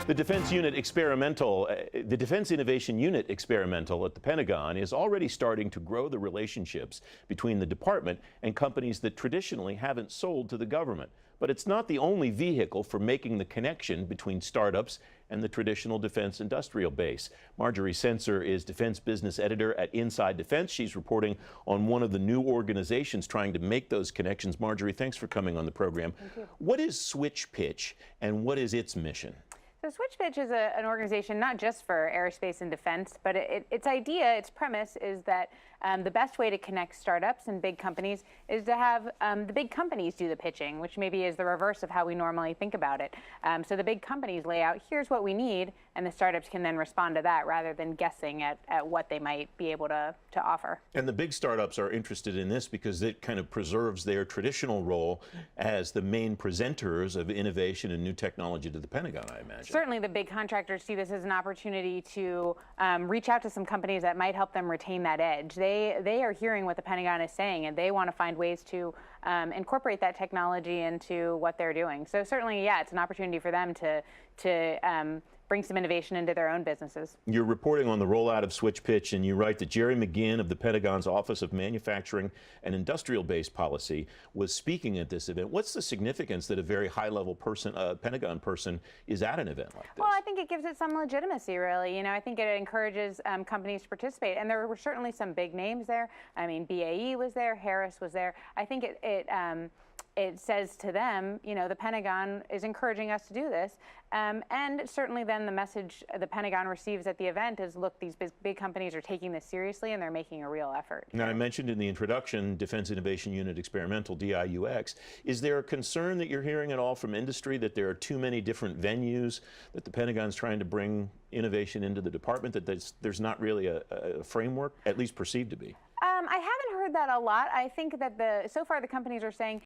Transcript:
The Defense Innovation Unit experimental at the Pentagon is already starting to grow the relationships between the department and companies that traditionally haven't sold to the government. But it's not the only vehicle for making the connection between startups and the traditional defense industrial base. Marjorie Censer is defense business editor at Inside Defense. She's reporting on one of the new organizations trying to make those connections. Marjorie, thanks for coming on the program. Thank you. What is Switch Pitch and what is its mission? So Switch Pitch is an organization not just for aerospace and defense, but its idea, its premise is that the best way to connect startups and big companies is to have the big companies do the pitching, which maybe is the reverse of how we normally think about it. So the big companies lay out, here's what we need, and the startups can then respond to that rather than guessing at what they might be able to offer. And the big startups are interested in this because it kind of preserves their traditional role as the main presenters of innovation and new technology to the Pentagon, I imagine. Certainly the big contractors see this as an opportunity to reach out to some companies that might help them retain that edge. They are hearing what the Pentagon is saying, and they want to find ways to incorporate that technology into what they're doing. So certainly, yeah, it's an opportunity for them to bring some innovation into their own businesses. You're reporting on the rollout of Switch Pitch, and you write that Jerry McGinn of the Pentagon's Office of Manufacturing and Industrial Base Policy was speaking at this event. What's the significance that a very high-level person, Pentagon person, is at an event like this? Well, I think it gives it some legitimacy, really. You know, I think it encourages companies to participate, and there were certainly some big names there. I mean, BAE was there, Harris was there. I think it says to them, you know, the Pentagon is encouraging us to do this. And certainly then the message the Pentagon receives at the event is, look, these big companies are taking this seriously and they're making a real effort. Now, I mentioned in the introduction, Defense Innovation Unit Experimental, DIUX. Is there a concern that you're hearing at all from industry that there are too many different venues, that the Pentagon's trying to bring innovation into the department, that there's not really a framework, at least perceived to be? I haven't heard that a lot. I think that so far the companies are saying,